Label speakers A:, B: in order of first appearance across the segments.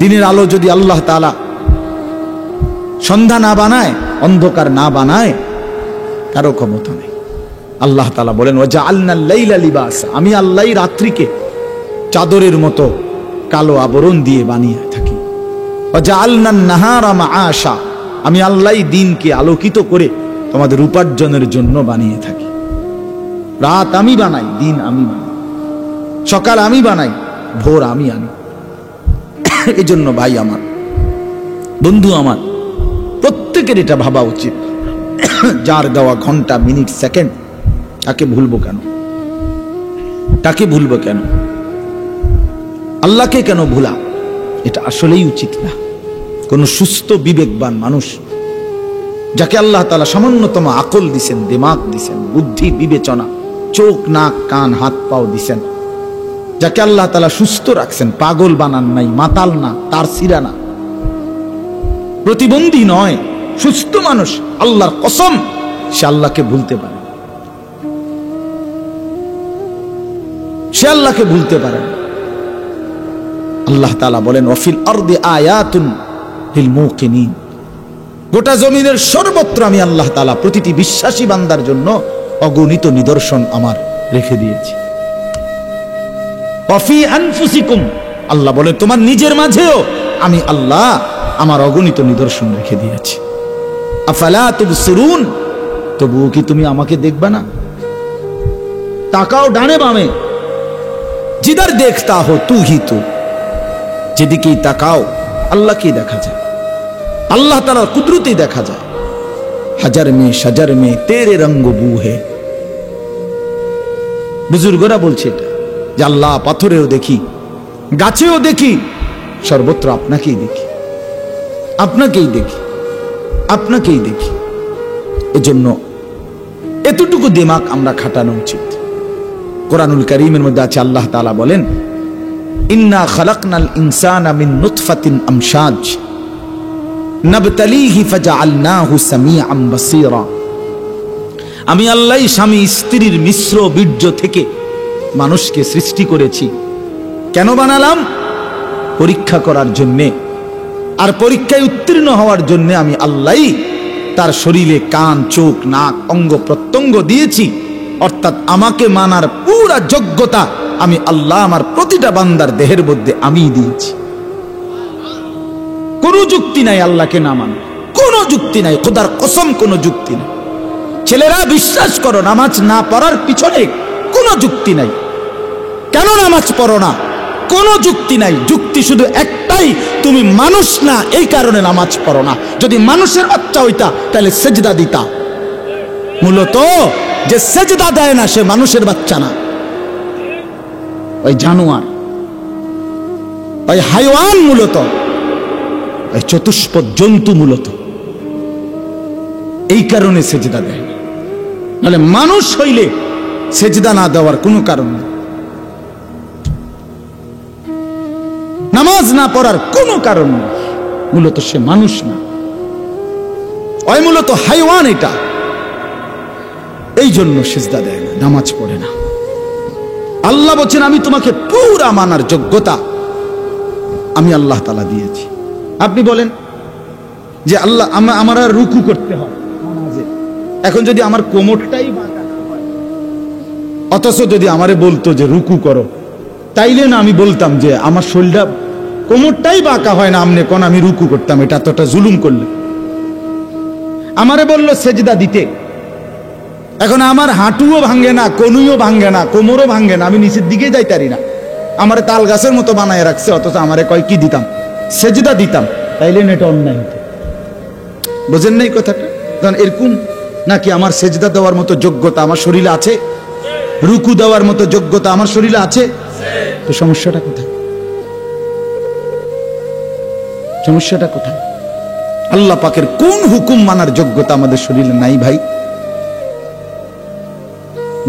A: দিনের আলো যদি আল্লাহ তাআলা সন্ধ্যা না বানায়, অন্ধকার না বানায়, কারো ক্ষমতা নেই। আল্লাহ তাআলা বলেন ওয়াজআলনাল লাইলা লিবাসা, আমি আল্লাহই রাত্রিকে চাদরের মতো কালো আবরণ দিয়ে বানিয়ে থাকি। ওয়াজআলনান নাহারা মাআশা, আমি আল্লাহই দিনকে আলোকিত করে তোমাদের উপার্জনের জন্য বানিয়ে থাকি। রাত আমি বানাই, দিন আমি বানাই, সকাল আমি বানাই, ভোর আমি আনি। এই জন্য ভাই আমার, বন্ধু আমার, প্রত্যেকের এটা ভাবা উচিত, যার দেওয়া ঘন্টা, মিনিট, সেকেন্ড, তাকে ভুলবো কেন? তাকে ভুলবো কেন? আল্লাহকে কেন ভুলা? এটা আসলেই উচিত না। কোন সুস্থ বিবেকবান মানুষ, যাকে আল্লাহ তাআলা সামান্যতম আকল দিছেন, দিমাগ দিছেন, বুদ্ধি, বিবেচনা, চোখ, নাক, কান, হাত, পাও দিছেন, যাকে আল্লাহ তাআলা সুস্থ রাখছেন, পাগল বানান নাই, মাতাল না, তার সিরা না, প্রতিবন্ধী নয়, সুস্থ মানুষ, আল্লাহর কসম সে আল্লাহকে ভুলতে পারে, সে আল্লাহকে ভুলতে পারে। আল্লাহ তাআলা বলেন ওয়াফিল আরদি আয়াতুন লিল মুকিনিন, গোটা জমিনের সর্বত্র আমি আল্লাহ তাআলা প্রতিটি বিশ্বাসী বান্দার জন্য অগণিত নিদর্শন আমার রেখে দিয়েছি। ওয়াফি আনফুসিকুম, আল্লাহ বলে তোমার নিজের মাঝেও আমি আল্লাহ আমার অগণিত নিদর্শন রেখে দিয়েছি। আফালা তুবসিরুন, তবুও কি তুমি আমাকে দেখবা না? তাকাও ডানে বামে, जिधर देखता हो तू ही तू, যেদিকেই তাকাও আল্লাহকেই দেখা যায়, আল্লাহ তাআলার কুদরতই দেখা যায়। হাজার মে শজর মে তেরে রঙ্গ বু হে, বুজুর্গরা বলছে এটা, যে আল্লাহ পাথরেও দেখি, গাছেও দেখি, সর্বত্র আপনাকেই দেখি, আপনাকেই দেখি, আপনাকেই দেখি। এজন্য এতটুকু দিমাগ আমরা খাটানো উচিত। কোরআনুল কারীমের মধ্যে আছে, আল্লাহ তাআলা বলেন ইন্না খালাকনাল ইনসানা মিন নুতফাতিন আমশাজ নাবতালিহি ফাজআলনাহু সামিআন বাসীরা, আমি আল্লাহই স্বামী স্ত্রীর মিশ্র বীর্য থেকে মানুষকে সৃষ্টি করেছি। কেন বানালাম? পরীক্ষা করার জন্যে, আর পরীক্ষায় উত্তীর্ণ হওয়ার জন্য আমি আল্লাহই তার শরীরে কান, চোখ, নাক, অঙ্গ প্রত্যঙ্গ দিয়েছি। অর্থাৎ আমাকে মানার পুরা যোগ্যতা আমি আল্লাহ আমার প্রতিটা বান্দার দেহের মধ্যে আমিই দিয়েছি। কোনো যুক্তি নাই আল্লাহকে না মানার, কোনো যুক্তি নাই, খোদার কসম কোনো যুক্তি নাই। ছেলেরা বিশ্বাস করো, নামাজ না পড়ার পিছনে কোনো যুক্তি নাই। কেন নামাজ পড়ো না? কোনো যুক্তি নাই। যুক্তি শুধু একটাই, তুমি মানুষ না, এই কারণে নামাজ পড়ো না। যদি মানুষের বাচ্চা হইতা তাহলে সেজদা দিতা। মূলত যে সেজদা দেয় না সে মানুষের বাচ্চা না, ওই জানোয়ার, ওই হাইওয়ান, মূলত ওই চতুষ্পদ জন্তু, মূলত এই কারণে সেজদা দেয় না। নাহলে মানুষ হইলে সেজদা না দেওয়ার কোনো কারণ নেই, নামাজ না পড়ার কোনো কারণ নেই। মূলত সে মানুষ না, ওই মূলত হাইওয়ান। এটা এই জন্য সিজদা দেয় না, নামাজ পড়ে না। আল্লাহ বলছেন আমি তোমাকে পুরা মানার যোগ্যতা আমি আল্লাহ তাআলা দিয়েছি। আপনি বলেন যে আল্লাহ আমার আর রুকু করতে হয় নামাজে, এখন যদি আমার কোমরটাই বাঁকা না হয়, অথচ যদি আমারে বলতো যে রুকু করো, তাইলে না আমি বলতাম যে আমার শরীরটা, কোমরটাই বাঁকা হয় না, আমনে কোন আমি রুকু করতাম, এটা এতটা জুলুম করলে। আমারে বলল সেজদা দিতে, এখন আমার হাঁটুও ভাঙ্গে না, কনুইও ভাঙ্গে না, কোমরও ভাঙ্গে না, আমি নিচের দিকে যাইতারি না, আমারে তাল গাছের মতো বানায় রাখছে, অথচ আমারে কয় কি দিতাম? সেজদা দিতাম। তাইলে এটা অন্যায় হতো। বোঝেন নাই কথাটা? কারণ এরকম নাকি আমার সেজদা দেওয়ার মতো যোগ্যতা আমার শরীরে আছে, রুকু দেওয়ার মতো যোগ্যতা আমার শরীরে আছে, তো সমস্যাটা কোথায়? সমস্যাটা কোথায়? আল্লাহ পাকের কোন হুকুম মানার যোগ্যতা আমাদের শরীরে নাই ভাই?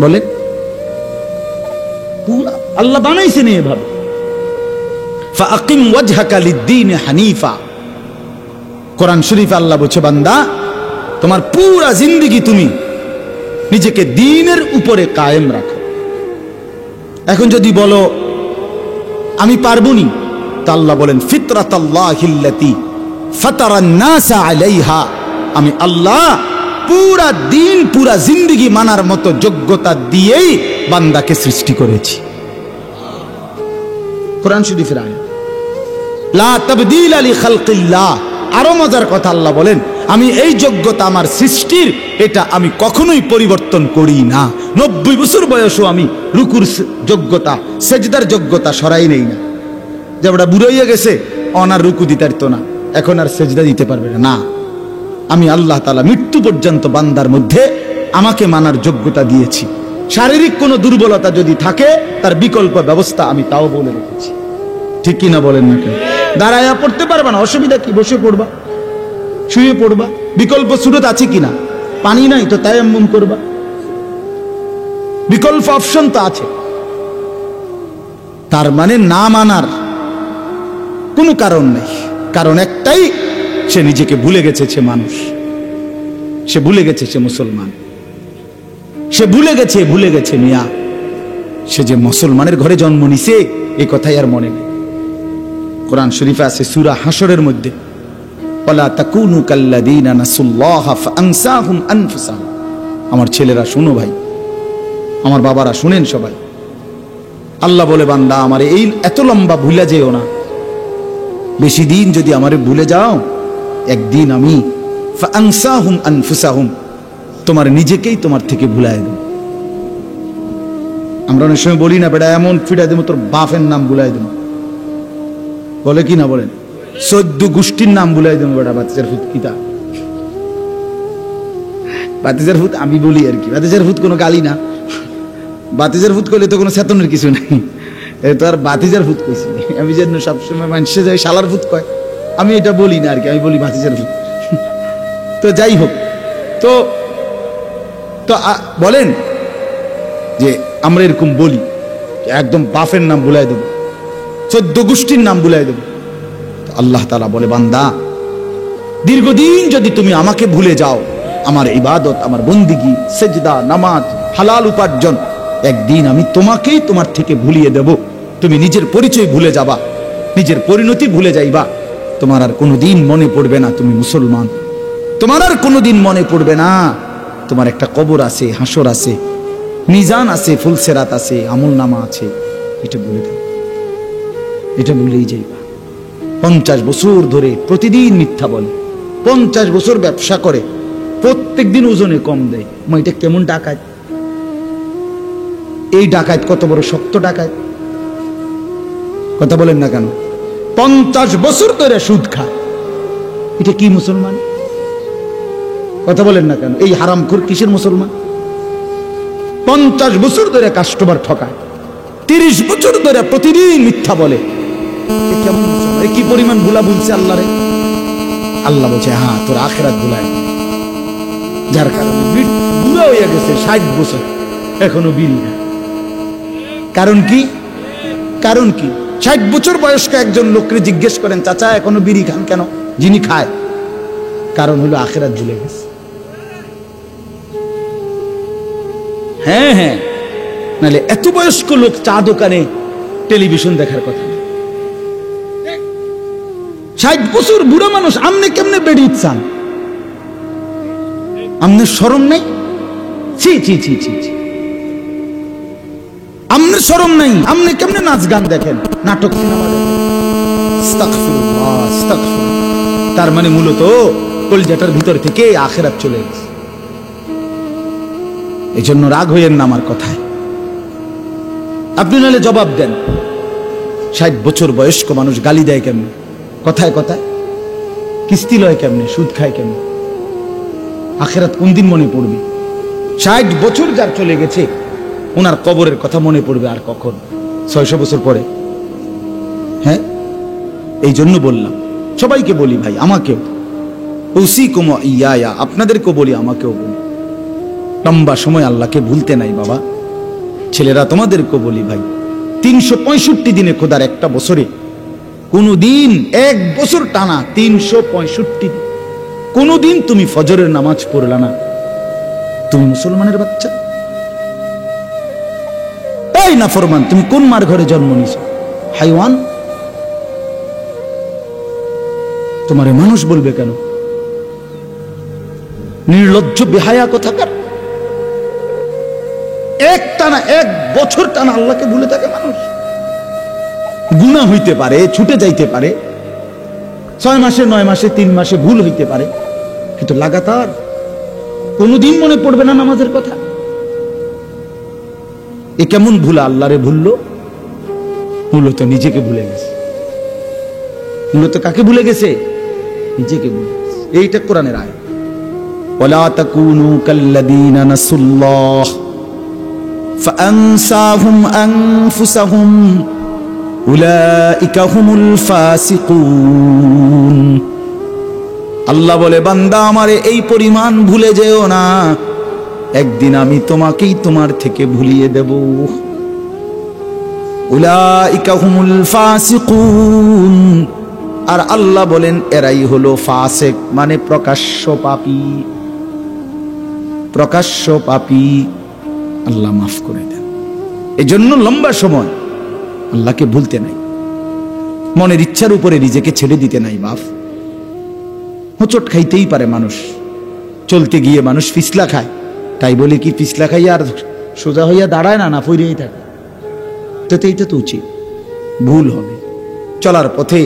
A: বলেন। আল্লাহ বানাইছেন এভাবে, ফাআকিম ওয়াজহাকা লিদ-দীন হানিফা। কোরআন শরীফে আল্লাহ বলছে বান্দা তোমার পুরা জিন্দেগি তুমি নিজেকে দ্বীনের উপরে কায়েম রাখো। এখন যদি বলো আমি পারবনি, তা আল্লাহ বলেন ফিতরাতাল্লাহিল্লাতী ফাতারান নাসা আলাইহা, আমি আল্লাহ পুরা দিন পুরা জিন্দেগি মানার মতো যোগ্যতা দিয়েই বান্দাকে সৃষ্টি করেছি। কোরআন শরীফের আয়াত, লা তাবদীলা লিখালকিল্লাহ। আরো মজার কথা আল্লাহ বলেন, আমি এই যোগ্যতা আমার সৃষ্টির, এটা আমি কখনোই পরিবর্তন করি না। 90 বছর বয়সও আমি রুকুর যোগ্যতা, সেজদার যোগ্যতা সরাই নেই না। যে ওটা বুড়ো হয়ে গেছে, অনার রুকু দিতে পারতো না, এখন আর সেজদা দিতে পারবে না। না, আমি আল্লাহ তাআলা মৃত্যু পর্যন্ত বান্দার মধ্যে আমাকে মানার যোগ্যতা দিয়েছি। শারীরিক কোনো দুর্বলতা যদি থাকে, তার বিকল্প ব্যবস্থা আমি তাও বলে রেখেছি। ঠিক কিনা বলেন না কেন? দাঁড়ায়া পড়তে পারবা না, অসুবিধা কি? বসে পড়বা, শুয়ে পড়বা। বিকল্প সুরত আছে কিনা? পানি নাই তো তায়াম্মুম করবা, বিকল্প অপশন তো আছে। তার মানে না মানার কোনো কারণ নেই। কারণ একটাই, সে নিজেকে ভুলে গেছে সে মানুষ, সে ভুলে গেছে সে মুসলমান, সে ভুলে গেছে মিয়া, সে যে মুসলমানের ঘরে জন্ম নিছে এই কথাই আর মনে নেই। কোরআন শরীফে আছে সূরা হাশরের মধ্যে, ওয়ালা তাকুনু কাল্লাযীনা নাসুল্লাহা ফাআনসাহুম আনফুসাহুম। আমার ছেলেরা শুনো ভাই, আমার বাবারা শুনেন সবাই, আল্লাহ বলে বান্দা আমার এই এত লম্বা ভুলে যেও না। বেশি দিন যদি আমারে ভুলে যাও, একদিন আমি ফাআনসাহুম আনফুসাহুম, তোমার নিজেকেই তোমার থেকে ভুলায় দেব। আমরা অনেক সময় বলি না, বেটা এমন ফিরা দেবো তোর বাপের নাম ভুলাই দেবো, বলে কি না বলেন? 14 গোষ্ঠীর নাম ভুলাই দেবো বেটা। বাতিজার ভূত কিতা? বাতিজার ভূত আমি বলি আর কি, বাতিজার ভূত কোনো গালি না। বাতিজার ভূত করলে তো কোনো চেতনের কিছু নাই, তো আর বাতিজার ভূত কইছি আমি। যেন সবসময় মানুষে যায় শালার ভূত কয়, আমি এটা বলি না আর কি, আমি বলি বাতিজার ভূত। তো যাই হোক, তো বলেন যে আমরা এরকম বলি, একদম বাপের নাম ভুলাই দেবো, 14 গোষ্ঠীর নাম ভুলাই দেবো। আল্লাহ তাআলা বলে বান্দা, দীর্ঘদিন যদি তুমি আমাকে ভুলে যাও, আমার ইবাদত, আমার বন্দিগি, সেজদা, নামাজ, হালাল উপার্জন, একদিন আমি তোমাকেই তোমার থেকে ভুলিয়ে দেব। তুমি নিজের পরিচয় ভুলে যাবা, নিজের পরিণতি ভুলে যাইবা। তোমার আর কোনোদিন মনে পড়বে না তুমি মুসলমান, তোমার আর কোনোদিন মনে পড়বে না তোমার একটা কবর আছে, হাসর আছে, মিজান আছে, ফুলসেরাত আছে, আমল নামা আছে। এটা ভুলে দাও, এটা ভুলেই যাইবা। 50 বছর ধরে প্রতিদিন মিথ্যা বলে, 50 বছর ব্যবসা করে, প্রত্যেক দিন ওজনে কম দেয়। এটা কেমন ডাকাত? এই ডাকাত কত বড় শক্ত ডাকাত, কথা বলেন না কেন? 50 বছর ধরে সুদ খায়, এটা কি মুসলমান? কথা বলেন না কেন? এই হারামখোর কিসের মুসলমান? 50 বছর ধরে কাস্টমার ঠকায়, 30 বছর ধরে প্রতিদিন মিথ্যা বলে, কেমন মুসলমান? কি পরিমাণ ভুলা বলছে আল্লাহ রে? আল্লাহ বলছে হ্যাঁ তোর আখিরাত ভুলায়, যার কারণে বুড়া হয়ে গেছে 60 বছর এখনো বিড়ি না। কারণ কি? কারণ কি? 60 বছর বয়স্ক একজন লোককে জিজ্ঞেস করেন, চাচা এখনো বিড়ি খান কেন? যিনি খায়, কারণ হলো আখিরাত ভুলে গেছে। হ্যাঁ হ্যাঁ, নাহলে এত বয়স্ক লোক চা দোকানে টেলিভিশন দেখার কথা না। 60 বছর বুড়া মানুষ, আমনে কেমনে বেড়ি চান? আমনে শরম নেই? ছি ছি ছি ছি ছি, আমনে শরম নাই? আমনে কেমনে নাচ গান দেখেন, নাটক সিনেমা দেখেন? আস্তাগফিরুল্লাহ, আস্তাগফিরুল্লাহ। তার মানে মূলত কলজাটার ভিতর থেকে আখিরাত চলে গেছে। এই জন্য রাগ হইয়েন না আমার কথায়, আপনি নাহলে জবাব দেন। 60 বছর বয়স্ক মানুষ গালি দেয় কেমনে, কথায় কথায় কিস্তি লয় কেমনে, সুদ খায় কেমনে? আখিরাত কোন দিন মনে পড়বে? 60 বছর যার চলে গেছে, ওনার কবরের কথা মনে পড়বে আর কখন? 600 বছর পরে। হ্যাঁ, এই জন্য বললাম, সবাইকে বলি ভাই, আমাকেও, উসিকুম ওয়া ইয়া, আপনাদেরকেও বলি, আমাকেও বলি, লম্বা সময় আল্লাহকে ভুলতে নাই বাবা। ছেলেরা তোমাদেরকেও বলি ভাই, 365 দিনে খোদার একটা বছরে কোনদিন, 1 বছর টানা 365 কোনদিন তুমি ফজরের নামাজ পড়লা না, তুমি মুসলমানের বাচ্চা? এই নাফরমান, তুমি কোন মার ঘরে জন্ম নিছো? হাইওয়ান, তোমারে মানুষ বলবে কেন? নির্লজ্জ বেহায়া কোথাকার। এক বছর টানা আল্লাহকে ভুলে থাকে মানুষ। গুনাহ হইতে পারে, ছুটে যাইতে পারে, 6 মাসে 9 মাসে 3 মাসে ভুল হইতে পারে, কিন্তু লাগাতার কোনদিন মনে পড়বে না নামাজের কথা। এ কেমন ভুলা? আল্লাহরে ভুললো, মূলত নিজেকে ভুলে গেছে। মূলত কাকে ভুলে গেছে? নিজেকে ভুলে গেছে। এইটা কোরআনের আয়াত। ওয়ালা তাকুনু কাল্লাযীনা নাসুল্লাহ ফাআনসাহুম আনফুসাহুম উলাইকা হুমুল ফাসিকুন। আল্লাহ বলে, বান্দা আমারে এই পরিমাণ ভুলে যেও না, একদিন আমি তোমাকেই তোমার থেকে ভুলিয়ে দেব। উলাইকা হুমুল ফাসিকুন। আর আল্লাহ বলেন এরাই হলো ফাসিক, মানে প্রকাশ্য পাপী। প্রকাশ্য পাপী। আল্লাহ মাফ করে দেন। এজন্য লম্বা সময় আল্লাহকে ভুলতে নাই, মনের ইচ্ছার উপরে নিজেকে ছেড়ে দিতে নাই। বাপ হোঁচট খাইতেই পারে মানুষ, চলতে গিয়ে মানুষ পিছলা খায়, তাই বলে কি পিছলা খাইয়া আর সোজা হইয়া দাঁড়ায় না, না পড়েই থাকে? তো এইটা তো উচিত। ভুল হবে, চলার পথে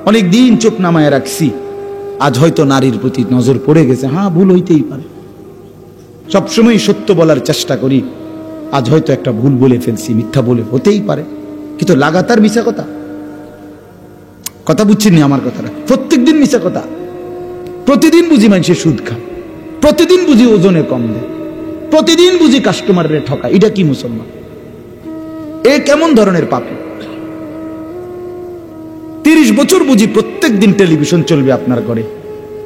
A: অনেক দিন চোখ নামায় রাখছি, আজ হয়তো নারীর প্রতি নজর পড়ে গেছে, হ্যাঁ ভুল হইতেই পারে। সবসময় সত্য বলার চেষ্টা করি, আজ হয়তো একটা ভুল বলে ফেলছি, মিথ্যা বলে, হতেই পারে, কিন্তু লাগাতার মিছা কথা। কথা বুঝছেন আমার কথাটা? প্রত্যেকদিন মিছা কথা। প্রতিদিন বুঝি মানুষের সুদ খায়, প্রতিদিন বুঝি ওজনে কম দেয়, প্রতিদিন বুঝি কাস্টমারের ঠকা। এটা কি মুসলমান? এ কেমন ধরনের পাপী? 30 বছর বুঝি প্রত্যেক দিন টেলিভিশন চলবে আপনার ঘরে,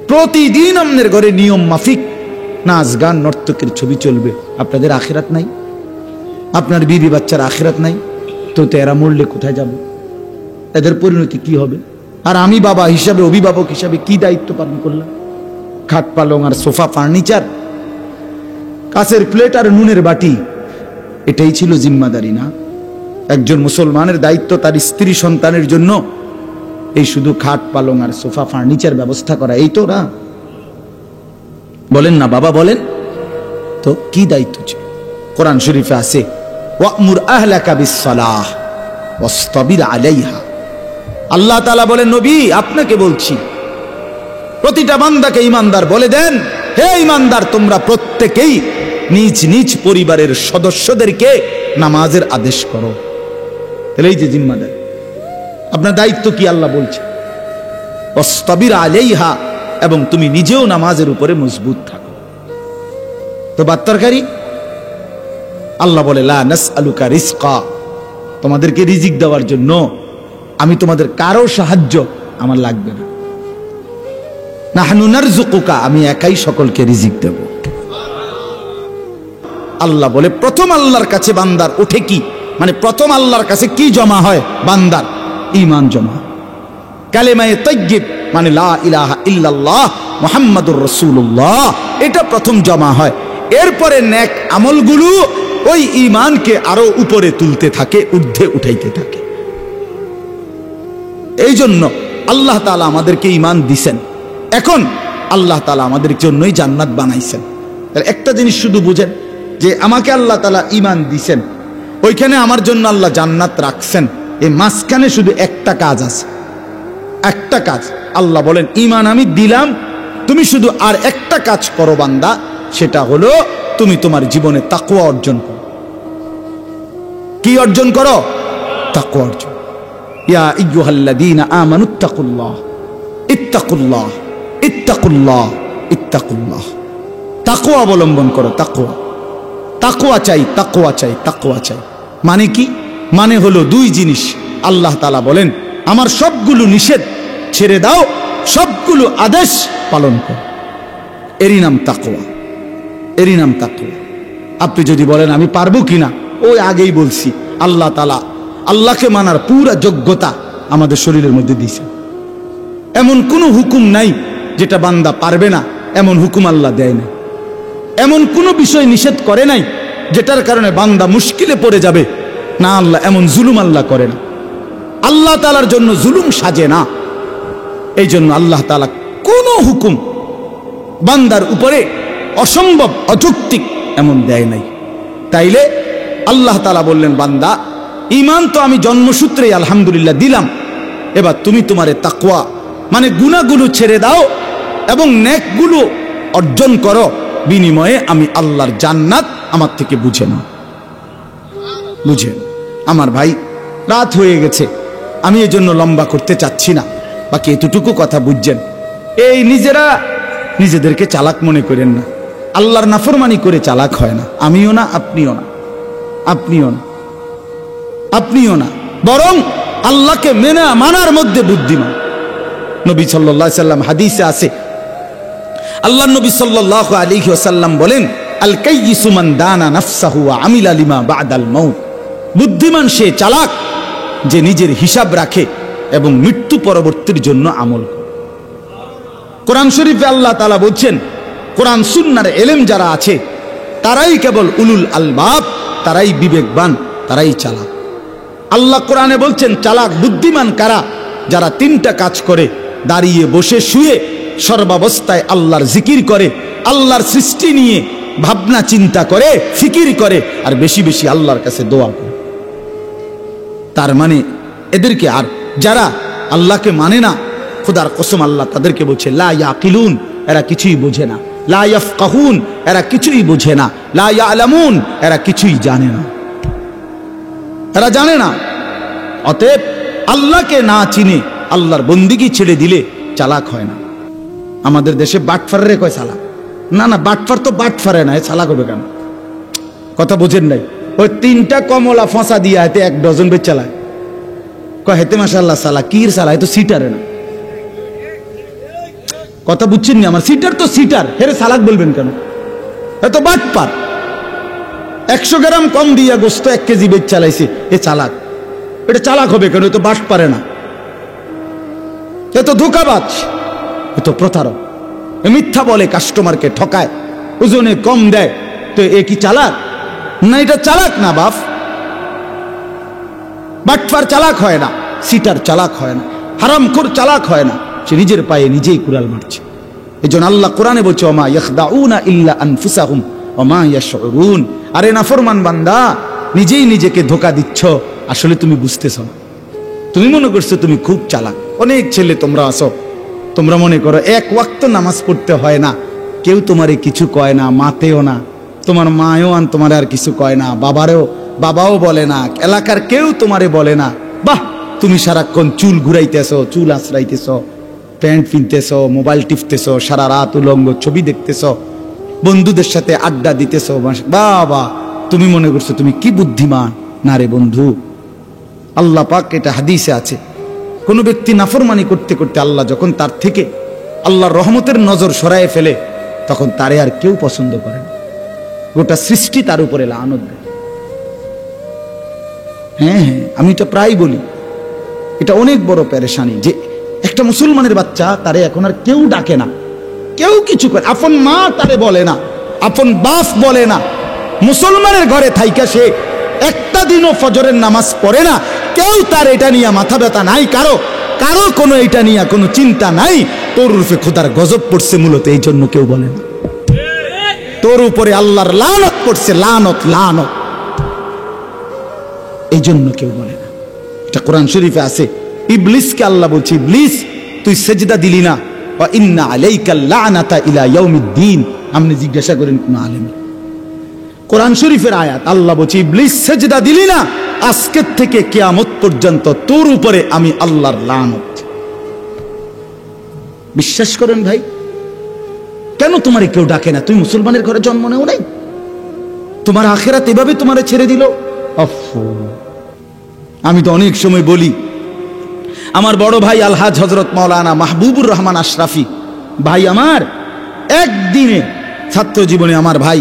A: প্রতিদিন আপনার ঘরে নিয়ম মাফিক নাচ গান নর্তকের ছবি চলবে। আপনাদের আখিরাত নাই? আপনার বিবি বাচ্চার আখিরাত নাই? তো এরা মরলে কোথায় যাবে? এদের পরিণতি কি হবে? আর আমি বাবা হিসাবে, অভিভাবক হিসাবে কি দায়িত্ব পালন করলাম? খাট পালং আর সোফা, ফার্নিচার, কাঁচের প্লেট আর নুনের বাটি, এটাই ছিল জিম্মাদারি না? একজন মুসলমানের দায়িত্ব তার স্ত্রী সন্তানের জন্য এই শুধু খাট পালং আর সোফা ফার্নিচার ব্যবস্থা করা, এই তো না? বলেন না বাবা, বলেন তো কি দায়িত্ব ছিল? কোরআন শরীফে আছে, ওয়া'মুর আহলাকা বিস-সালাহ ওয়াসতাবির আলাইহা। আল্লাহ তাআলা বলেন, নবী আপনাকে বলছি, প্রতিটা বান্দাকে ঈমানদার বলে দেন, হে ঈমানদার, তোমরা প্রত্যেকেই নিজ নিজ পরিবারের সদস্যদেরকে নামাজের আদেশ করো। তাহলে এই যে জিম্মাদার, আপনার দায়িত্ব কি? আল্লাহ বলছে ওয়াসতাবির আলাইহা, এবং তুমি নিজেও নামাজের উপরে মজবুত থাকো। তো বাত্তরকারী আল্লাহ বলে, লা নাসআলুকা রিজকা, তোমাদেরকে রিজিক দেওয়ার জন্য আমি তোমাদের কারো সাহায্য আমার লাগবে না। নাহনু নারযুকুকা, আমি একাই সকলকে রিজিক দেব। আল্লাহ বলে, প্রথম আল্লাহর কাছে বান্দার ওঠে কি, মানে প্রথম আল্লাহর কাছে কি জমা হয়? বান্দার ঈমান জমা। কালেমায়ে তাইয়্যিব মানে লা ইলাহা ইল্লাল্লাহ মুহাম্মাদুর রাসূলুল্লাহ, এটা প্রথম জমা হয়। এরপরে নেক আমলগুলো ওই ঈমানকে আরো উপরে তুলতে থাকে, ঊর্ধ্বে উঠাইতে থাকে। এই জন্য আল্লাহ তাআলা আমাদেরকে ঈমান দিছেন। এখন আল্লাহ তাআলা আমাদের জন্যই জান্নাত বানাইছেন। একটা জিনিস শুধু বুঝেন, যে আমাকে আল্লাহ তাআলা ঈমান দিছেন, ওইখানে আমার জন্য আল্লাহ জান্নাত রাখছেন, এই মাঝখানে শুধু একটা কাজ আছে, একটা কাজ। আল্লাহ বলেন, ঈমান আমি দিলাম, তুমি শুধু আর একটা কাজ করো বান্দা, সেটা হলো তুমি তোমার জীবনে তাকওয়া অর্জন করো। কি অর্জন করো? তাকওয়া অর্জন। ইয়া আইয়ুহাল্লাযীনা আমানুত্তাকুল্লাহ ইত্তাকুল্লাহ ইত্তাকুল্লাহ ইত্তাকুল্লাহ। তাকওয়া অবলম্বন করো। তাকওয়া, তাকওয়া চাই, তাকওয়া চাই, তাকওয়া চাই। মানে কি? মানে হলো দুই জিনিস। আল্লাহ তাআলা বলেন, আমার সবগুলো নিষেধ ছেড়ে দাও, সবগুলো আদেশ পালন করো। এরই নাম তাকওয়া, এরই নাম তাকওয়া। আপনি যদি বলেন আমি পারবো কিনা, ওই আগেই বলছি, আল্লাহ তাআলা আল্লাহকে মানার পুরা যোগ্যতা আমাদের শরীরের মধ্যে দিয়েছে। এমন কোনো হুকুম নাই যেটা বান্দা পারবে না, এমন হুকুম আল্লাহ দেয় না। এমন কোনো বিষয় নিষেধ করে নাই যেটার কারণে বান্দা মুশকিলে পড়ে যাবে না। আল্লাহ এমন জুলুম আল্লাহ করে না। আল্লাহ তাআলার জন্য জুলুম সাজে না। এই জন্য আল্লাহ তাআলা কোনো হুকুম বান্দার উপরে অসম্ভব অযৌক্তিক এমন দেয় নাই। তাইলে আল্লাহ তাআলা বললেন, বান্দা ঈমান তো আমি জন্মসূত্রেই আলহামদুলিল্লাহ দিলাম, এবার তুমি তোমারে তাকওয়া মানে গুনাহগুলো ছেড়ে দাও এবং নেকগুলো অর্জন করো, বিনিময়ে আমি আল্লাহর জান্নাত আমার থেকে বুঝে নাও। বুঝেন আমার ভাই, রাত হয়ে গেছে, আমি এজন্য লম্বা করতে চাচ্ছি না, বাকি এতটুকু কথা বুঝছেন। এই নিজেরা নিজেদেরকে চালাক মনে করেন না, আল্লাহর নাফরমানি করে চালাক হয় না। আমিও না, আপনিও না, আপনিও না, আপনিও না, বরং আল্লাহকে মানার মধ্যে বুদ্ধিমান। নবী সাল্লাল্লাহু আলাইহি ওয়াসাল্লাম হাদিসে আছে, আল্লাহ নবী সাল্লাল্লাহু আলাইহি ওয়াসাল্লাম বলেন, আল কাইয়িসু মান দানা নাফসাহু ওয়া আমিলা লিমা বা'দাল মাউত। বুদ্ধিমান সে, চালাক যে নিজের হিসাব রাখে এবং মৃত্যু পরবর্তীর জন্য আমল করে। কোরআন শরীফে আল্লাহ তাআলা বলছেন, কোরআন সুন্নাহর ইলম যারা আছে তারাই কেবল উলুল আলবাব, তারাই বিবেকবান, তারাই চালাক। আল্লাহ কোরআনে বলছেন, চালাক বুদ্ধিমান কারা? যারা তিনটা কাজ করে, দাঁড়িয়ে বসে শুয়ে সর্বাবস্থায় আল্লাহর জিকির করে, আল্লাহর সৃষ্টি নিয়ে ভাবনা চিন্তা করে, ফিকির করে, আর বেশি বেশি আল্লাহর কাছে দোয়া করে। তার মানে এদেরকে, আর যারা আল্লাহকে মানে না, খোদার কসম আল্লাহ তাদেরকে বলছে, লা ইয়াকিলুন, এরা কিছুই বোঝে না, লা ইয়াফকাহুন, এরা কিছুই বোঝে না, লা ইয়ালামুন, এরা কিছুই জানে না, এরা জানে না। অতএব আল্লাহকে না চিনে আল্লাহর বন্দিগি ছেড়ে দিলে চালাক হয় না। আমাদের দেশে বাটফারে কয় চালাক, না না, বাটফার তো বাটফারে না, চালাক হবে কেন? কথা বোঝেন নাই? ওই তিনটা কমলা ফসা দিয়া হেতে 1 ডজন বেচ চালায়, কয় হেতে মাশাআল্লাহ চালাক। কির চালায়? তো সিটারে না। কথা বুঝছেন না আমার? সিটার তো সিটার, হেরে চালাক বলবেন কেন? এত বাটপার। 100 গ্রাম কম দিয়া গোস্ত 1 কেজি বেচ চালাইছে, এ চালাক। এটা চালাক হবে কেন? এ তো বাট পারে না, এ তো ধোঁকাবাজ, এ তো প্রতারক, এ মিথ্যা বলে, কাস্টমারকে ঠকায়, ওজনে কম দেয়, তো এ কি চালাক? না, এটা চালাক না বাপ। বাটপার চালাক হয় না, সিটার চালাক হয় না, হারামখোর চালাক হয় না, সে নিজের পায়ে নিজেই কুড়াল মারছে। এজন্য আল্লাহ কোরআনে বলছে, ওমা ইয়াখদাউনা ইল্লা আনফুসাহুম ওমা ইয়াশউরুন। আরে নাফরমান বান্দা, নিজেই নিজেকে ধোঁকা দিচ্ছ, আসলে তুমি বুঝতেছ না। তুমি মনে করছো তুমি খুব চালাক। অনেক ছেলে তোমরা আসো, তোমরা মনে করো 1 ওয়াক্ত নামাজ পড়তে হয় না, কেউ তোমারে কিছু কয় না, মাতেও না, তোমার মায়ও তোমার আর কিছু কয় না, বাবাও বলে না, এলাকার কেউ তোমারে বলে না। বাহ, তুমি সারাক্ষণ চুল ঘুরাইতেছ, চুল আশ্রাইতেছ, প্যান্ট কিনতেছ, মোবাইল টিপতেছ, সারা রাত উলঙ্গ ছবি দেখতেছ, বন্ধুদের সাথে আড্ডা দিতেছ, বাবা তুমি মনে করছো তুমি কি বুদ্ধিমান। না রে বন্ধু, আল্লাহ পাক, এটা হাদিসে আছে, কোন ব্যক্তি নাফরমানি করতে করতে আল্লাহ যখন তার থেকে আল্লাহর রহমতের নজর সরায় ফেলে, তখন তারে আর কেউ পছন্দ করে না, গোটা সৃষ্টি তার উপরে লানত দেয়। হ্যাঁ হ্যাঁ, আমি এটা প্রায় বলি, এটা অনেক বড় পেরেশানি যে একটা মুসলমানের বাচ্চা, তারে এখন আর কেউ ডাকে না, কেউ কিছু করে, আপন মা তারে বলে না, আপন বাপ বলে না। মুসলমানের ঘরে থাইকা সে একটা দিনও ফজরের নামাজ পড়ে না, কেউ তার এটা নিয়ে মাথা ব্যথা নাই, কারো কোনো এটা নিয়ে কোনো চিন্তা নাই। তোর রূপে খোদার গজব পড়ছে, মূলত এই জন্য কেউ বলে না। তোর উপরে আল্লাহর লানত পড়ছে, লানত লানত, এই জন্য কেউ বলে না। এটা কোরআন শরীফে আছে। ইবলিসকে আল্লাহ বলছে, ইবলিস তুই সেজদা দিলি না, ওয়া ইন্না আলাইকাল লানাতা ইলা ইয়াউমিদ্দিন। আপনি জিজ্ঞাসা করেন কোন আলেম, কোরআন শরীফের আয়াত, আল্লাহ বলছে ইবলিস সেজদা দিলি না, আজকের থেকে কিয়ামত পর্যন্ত তোর উপরে আমি আল্লাহর লানত। বিশ্বাস করেন ভাই, কেন তোমারে কেউ ডাকে না? তুমি মুসলমানের ঘরে জন্ম নেও নাই, তোমার আখিরাত এভাবে তোমারে ছেড়ে দিল। আমি তো অনেক সময় বলি, আমার বড় ভাই আলহাজ হযরত মাওলানা মাহবুবুর রহমান আশরাফি ভাই, আমার একদিনে ছাত্র জীবনে আমার ভাই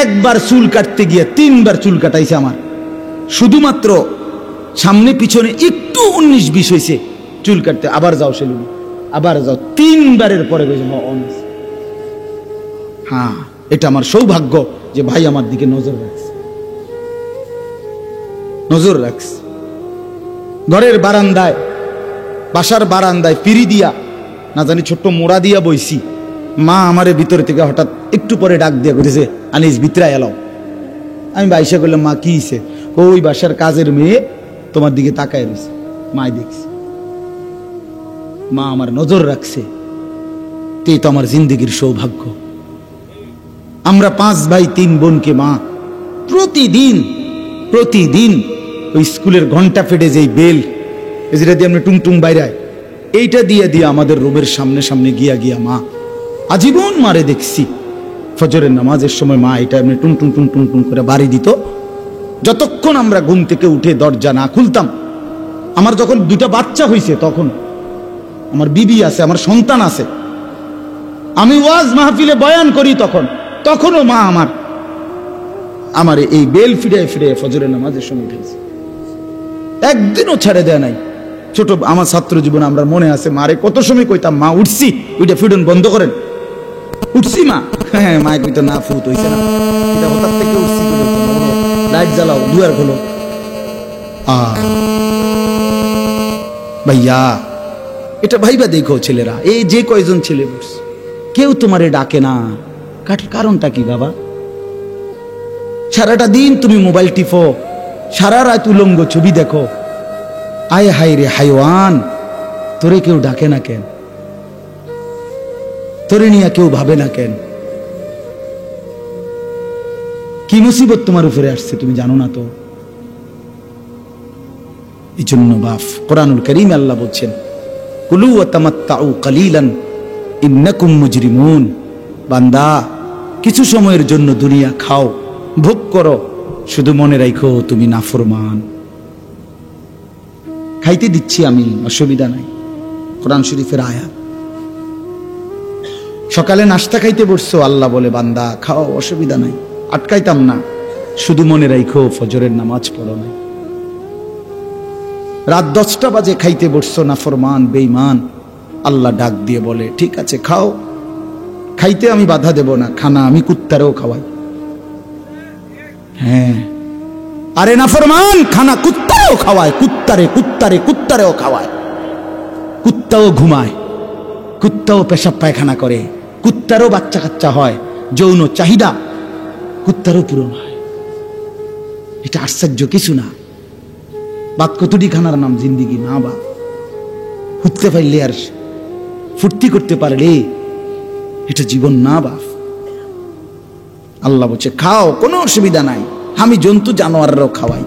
A: একবার চুল কাটতে গিয়ে 3 বার চুল কাটাইছে আমার। শুধুমাত্র সামনে পিছনে একটু 19-20 হয়েছে চুল কাটতে, আবার যাও সেলুন, আবার যাও, 3 বারের পরে হ্যাঁ, এটা আমার সৌভাগ্য যে ভাই আমার দিকে নজর রাখছে। ঘরের বারান্দায় বাসার বারান্দায় পিড়ি দিয়া না জানি ছোট্ট মোড়া দিয়া বইছি, মা আমারে ভিতরে থেকে হঠাৎ একটু পরে ডাক দিয়া করেছে, আনিস ভিতরে এলাও। আমি বাইসা করলাম, মা কি হইছে? ওই বাসার কাজের মেয়ে তোমার দিকে তাকায় রয়েছে, মাই দেখছি, মা আমার নজর রাখছে, এই তো আমার জিন্দগির সৌভাগ্য। আমরা 5 ভাই 3 বোনকে মা প্রতিদিন প্রতিদিন ওই স্কুলের ঘন্টা ফেটে যেই বেল, যেটা দিয়ে আমরা টুংটুং বাইরায়, এইটা দিয়ে দিয়ে আমাদের রুমের সামনে সামনে গিয়া গিয়া মা আজীবন মারে দেখছি। ফজরের নামাজের সময় মা এটা এমনি টুংটুং টুংটুং টুং করে বাড়ি দিত, যতক্ষণ আমরা ঘুম থেকে উঠে দরজা না খুলতাম। আমার যখন 2টা বাচ্চা হয়েছে, তখন আমার বিবি আছে, আমার সন্তান আছে, আমি ওয়াজ মাহফিলে বয়ান করি, তখনও মা আমার এই বেল ফিরে ফিরে ফজরের নামাজের সময় উঠেছে, একদিনও ছেড়ে দেয় নাই। ছোট আমার ছাত্র জীবনে আমরা মনে আছে, মারে কত সময় কইতাম, মা উঠছি, ওইটা ফিডন বন্ধ করেন, উঠছি মা। হ্যাঁ, মা কইতো না, ফুট হইছে না, এটা হঠাৎ থেকে উঠছি, লাইট জ্বালাও, দুয়ার খোলো। ভাইয়া এটা ভাইবা দেখো ছেলেরা, এই যে কয়জন ছেলে বসছে, কেউ তোমারে ডাকে না, কারণটা কি বাবা? সারাটা দিন তুমি মোবাইল টিপো, সারা রাত উলঙ্গ ছবি দেখো, আয় হায় রে হাইওয়ান, তোরে কেউ ডাকে না কেন? তোরে নিয়ে কেউ ভাবে না কেন? কি মুসিবত তোমার উপরে আসছে তুমি জানো না তো? এই জন্য বাপ, কোরআনুল কারীমে আল্লাহ বলছেন, কুলু ওয়া তামাত্তাউ কালিলান ইন্নাকুম মুজরিমুন। বান্দা, কিছু সময়ের জন্য দুনিয়া খাও, ভোগ করো, শুধু মনে রাখো তুমি নাফরমান। খাইতে দিচ্ছি আমি, অসুবিধা নাই, কোরআন শরীফের আয়াত। সকালে নাস্তা খাইতে বসছো, আল্লাহ বলে বান্দা খাও, অসুবিধা নাই, আটকাইতাম না, শুধু মনে রাখো ফজরের নামাজ পড়ো নাই। রাত 10টা বাজে খাইতে বসছো, নাফরমান বেঈমান, আল্লাহ ডাক দিয়ে বলে ঠিক আছে খাও, খাইতে আমি বাধা দেব না, খানা আমি কুত্তারেও খাওয়াই। হ্যাঁ, আরে নাফরমান, খানা কুত্তারেও খাওয়ায়, কুত্তারেও খাওয়ায়। কুত্তাও ঘুমায়, কুত্তাও পেশাব পায়খানা করে, কুত্তারও বাচ্চা কাচ্চা হয়, যৌন চাহিদা কুত্তারও পূরণ হয়। এটা আশ্চর্য কিছু না। বাদ কতটি খানার নাম জিন্দিগি না? বা উঠতে পারলে আর ফুর্তি করতে পারলে এটা জীবন না বাপ। আল্লাহ বলছে খাও, কোনো অসুবিধা নাই, আমি জন্তু জানোয়াররাও খাওয়াই,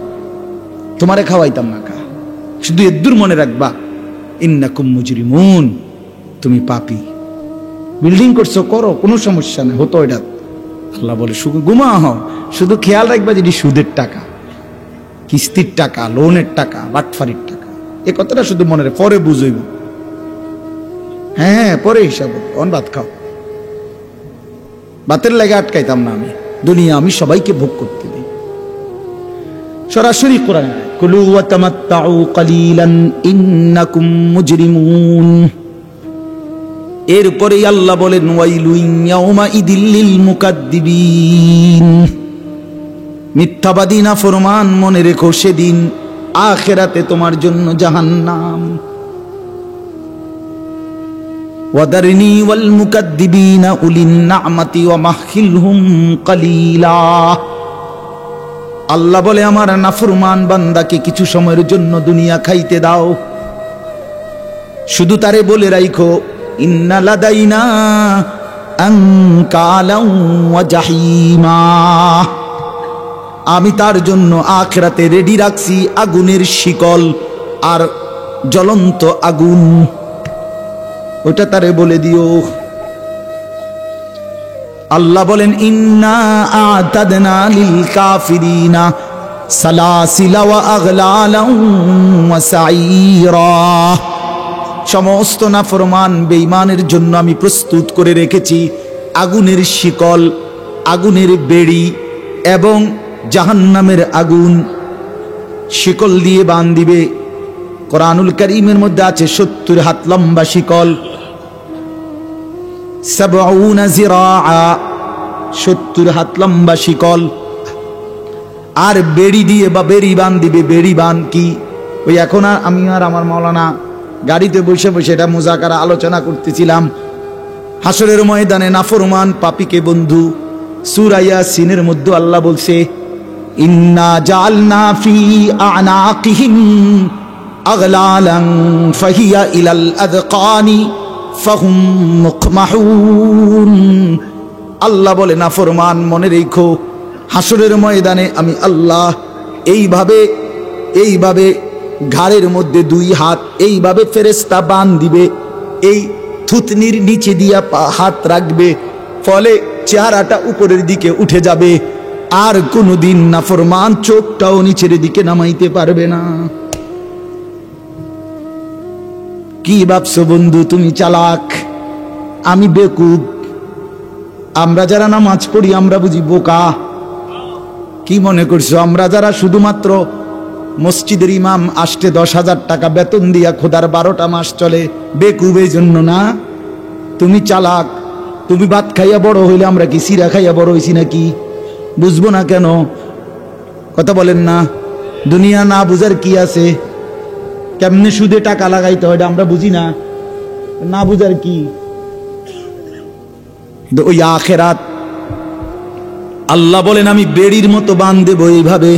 A: তোমারে খাওয়াইতাম না। খা, শুধু এদ্দুর মনে রাখবা, ইন্নাকুম মুজরিমুন, তুমি পাপী। বিল্ডিং করছো, করো, কোনো সমস্যা নেই, হতো এটা। আল্লাহ বলে শুধু ঘুমাও, শুধু খেয়াল রাখবা যে সুদের টাকা, কিস্তির টাকা, লোনের টাকা, বাটফারির টাকা, এ কথাটা শুধু মনে রাখ, পরে বুঝইব। হ্যাঁ, পরে হিসাব, অন ভাত খাও। বাতের লাগে আটকাইতাম না আমি, দুনিয়া আমি সবাইকে ভোগ করতে দিই। সরাসরি কোরআন, কুলু ওয়া তামাত্তাউ কালিলান ইন্নাকুম মুজরিমুন। এরপরে আল্লাহ বলেন ওয়াইলুন ইয়াউমা ইদিল লিল মুকাদ্দিবিন। মিথ্যাবাদী নাফরমান, মনে রেখো সেদিন আখিরাতে তোমার জন্য জাহান্নাম। ওয়াদারনি ওয়াল মুকাদ্দিবিনা উলিন নি'মাতি ওয়া মাহহিলহুম কালিলা। আল্লাহ বলে আমার নাফরমান বান্দাকে কিছু সময়ের জন্য দুনিয়া খাইতে দাও, শুধু তারে বলে রাখো ইন্না লাদাইনা আনকালাও ওয়া জাহিমা। আমি তার জন্য আখিরাতে রেডি রাখছি আগুনের শিকল আর জ্বলন্ত আগুন, ওটা তারে বলে দিও। আল্লাহ বলেন ইন্না আ'তাদনা লিল কাফিরিনা সালাসিলা ওয়া আগলালান ওয়া সাঈরা। সমস্ত নাফরমান বেঈমানের জন্য আমি প্রস্তুত করে রেখেছি আগুনের শিকল, আগুনের বেড়ি এবং জাহান্নামের আগুন। শিকল দিয়ে বাঁধিবে। কোরআনুল কারীমের মধ্যে আছে 70 হাত লম্বা শিকল, 70 জিরাআ, 70 হাত লম্বা শিকল। আর বেড়ি দিয়ে বা বেড়ি বাঁধিবে। বেড়ি বান কি? ওই এখন আমি আর আমার মাওলানা গাড়িতে বসে বসে এটা মুজাকারা আলোচনা করতেছিলাম। হাসরের ময়দানে নাফরমান পাপীকে বন্ধু সূরা ইয়াসিনের মধ্যে আল্লাহ বলছে, ইন্না জাআলনা ফি আনাকিহিম আগলালান ফাহিয়া ইলাল আযকানি ফাহুম মুকমাহুন। আল্লাহ বলে, নাফরমান মনে রেখো, হাসরের ময়দানে আমি আল্লাহ এইভাবে ঘাড়ের মধ্যে দুই হাত এইভাবে ফেরেশতা বান দিবে, এই থুতনির নিচে দিয়া হাত রাখবে, ফলে চেহারাটা উপরের দিকে উঠে যাবে, আর কোনোদিন নাফরমান চোখটাও নিচের দিকে নামাইতে পারবে না। কি ভাবছো বন্ধু তুমি চালাক, আমি বেকুব? আমরা যারা নামাজ পড়ি আমরা বুঝি বোকা? কি মনে করছো আমরা যারা শুধুমাত্র মসজিদের ইমাম আসতে 10,000 টাকা বেতন দিয়া খোদার 12টা মাস চলে বেকুব এই জন্য না? তুমি চালাক। তুমি ভাত খাইয়া বড় হইলে, আমরা কি সিরা খাইয়া বড় হইছি নাকি? বুঝবো না কেন? কথা বলেন না। দুনিয়া না বুঝার কি আছে? কেমনে সুদে টাকা লাগাইতে হয় আমরা বুঝি না, না বুঝার কি? ওই আখেরাত আল্লাহ বলেন আমি বেড়ির মতো বান দেব এইভাবে।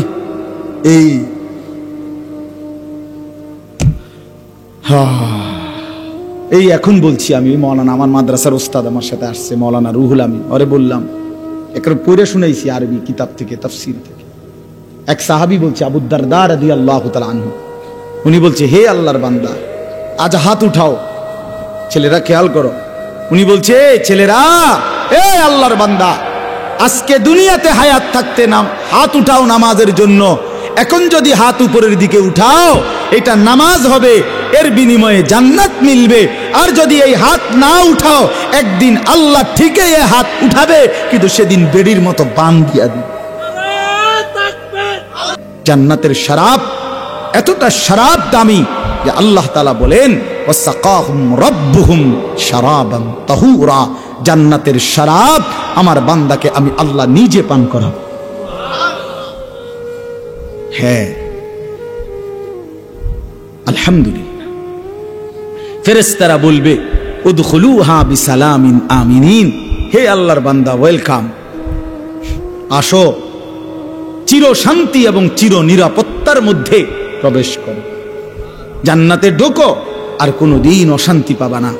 A: এই এখন বলছি আমি মৌলানা, আমার মাদ্রাসার ওস্তাদ আমার সাথে আসছে, মৌলানা রুহুল আমিন, ওরে বললাম একবার পড়ে শুনাইছি আরবি কিতাব থেকে, তাফসীর থেকে। এক সাহাবী বলছে, আবু দারদা রাদিয়াল্লাহু তাআলা আনহু, উনি বলছে, হে আল্লাহর বান্দা আজ হাত উঠাও। ছেলেরা খেয়াল করো, উনি বলছে, ছেলেরা এ আল্লাহর বান্দা আজকে দুনিয়াতে হায়াত থাকতে নাম হাত উঠাও নামাজের জন্য। এখন যদি হাত উপরের দিকে উঠাও এটা নামাজ হবে, এর বিনিময়ে জান্নাত মিলবে। আর যদি এই হাত না উঠাও একদিন আল্লাহ ঠিকই এই হাত উঠাবে, কিন্তু সেদিন বেড়ির মতো বান দিয়া দিবে। জান্নাতের শরাব এতটা শরাব দামি যে আল্লাহ তাআলা বলেন, ওয়াসাকাহুম রাব্বুহুম শারাবান তাহুরা, জান্নাতের শরাব আমার বান্দাকে আমি আল্লাহ নিজে পান করাবো। হ্যাঁ, আলহামদুলিল্লাহ। ফেরেশতারা বলবে, উদখুলুহা বিসালামিন আমিনিন, হে আল্লাহর বান্দা ওয়েলকাম, আসো, চির শান্তি এবং চির নিরাপত্তার মধ্যে প্রবেশ করো। জান্নাতে ঢোকো, আর কোনোদিন অশান্তি পাবা না,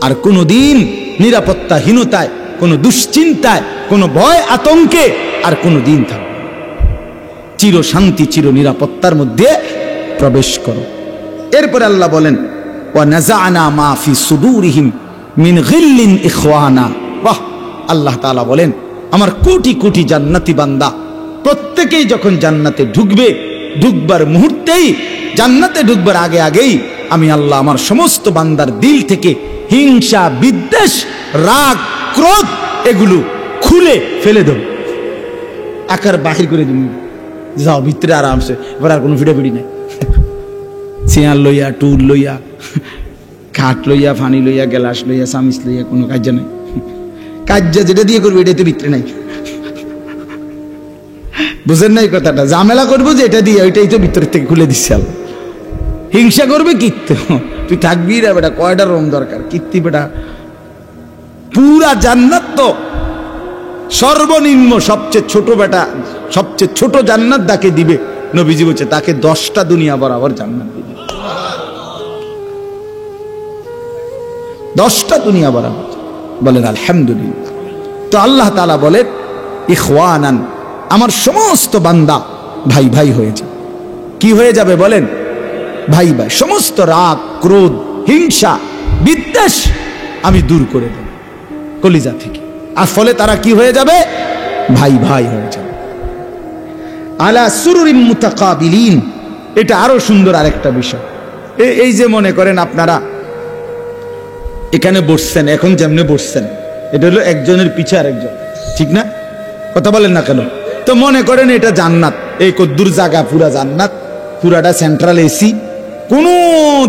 A: আর কোনোদিন নিরাপত্তাহীনতায়, কোনো দুশ্চিন্তায়, কোনো ভয় আতঙ্কে আর কোনোদিন থাকবে। চির শান্তি চির নিরাপত্তার মধ্যে প্রবেশ করো। এরপর আল্লাহ বলেন, ওয়া নাযা'না মা ফি সুদুরিহিম মিন গিল্লিন ইখওয়ানা। বাহ, আল্লাহ তাআলা বলেন আমার কোটি কোটি জান্নাতি বান্দা প্রত্যেকেই যখন জান্নাতে ঢুকবে, ঢুকবার মুহূর্তেই, জান্নাতে ঢুকবার আগেই আমি আল্লাহ আমার সমস্ত বান্দার দিল থেকে হিংসা, বিদ্বেষ, রাগ, ক্রোধ এগুলো খুলে ফেলে দেব, আকার বাহির করে দিব। যাও ভিতরে আরামসে, এবার আর কোনো ভিড়াভিড়ি নাই। চেয়ার লইয়া, টুল লইয়া, খাট লইয়া, ফানি লইয়া, গ্লাস লইয়া, চামিচ লইয়া কোনো কাজ নাই। কাজ যেটা দিয়ে করবে এটাই তো ভিতরে নাই। বুঝেন নাই কথাটা? ঝামেলা করবো যে এটা দিয়ে, ওইটাই তো ভিতরের থেকে খুলে দিচ্ছে আল্লাহ। হিংসা করবে কীর্তি, তুই থাকবি রে বেটা, কয়টা রুম দরকার কীর্তি বেটা। পুরা জান্নাত তো সর্বনিম্ন সবচেয়ে ছোট বেটা, সবচেয়ে ছোট জান্নাত তাকে দিবে। নবীজি বলছে তাকে 10টা দুনিয়া বরাবর জান্নাত দিবে, 10টা দুনিয়া বরাবর। বলেন আলহামদুলিল্লাহ। তো আল্লাহ তাআলা বলেন, ইখওয়ানান, আমার সমস্ত বান্দা ভাই ভাই হয়ে যাবে। কি হয়ে যাবে বলেন? ভাই ভাই। সমস্ত রাগ, ক্রোধ, হিংসা, বিদ্বেষ আমি দূর করে দেব কলিজা থেকে, আর ফলে তারা কি হয়ে যাবে? ভাই ভাই হয়ে যাবে। আলা সুরুরিম মুতাকাবিলিন, এটা আরো সুন্দর আরেকটা বিষয়। এই যে মনে করেন আপনারা এখানে বসছেন, এখন যেমনে বসছেন, এটা হলো একজনের পিছে আরেকজন, ঠিক না? কথা বলেন না কেন? তো মনে করেন এটা জান্নাত, এই কদ্দুর জায়গা পুরা জান্নাত, পুরাটা সেন্ট্রাল এসি, কোনো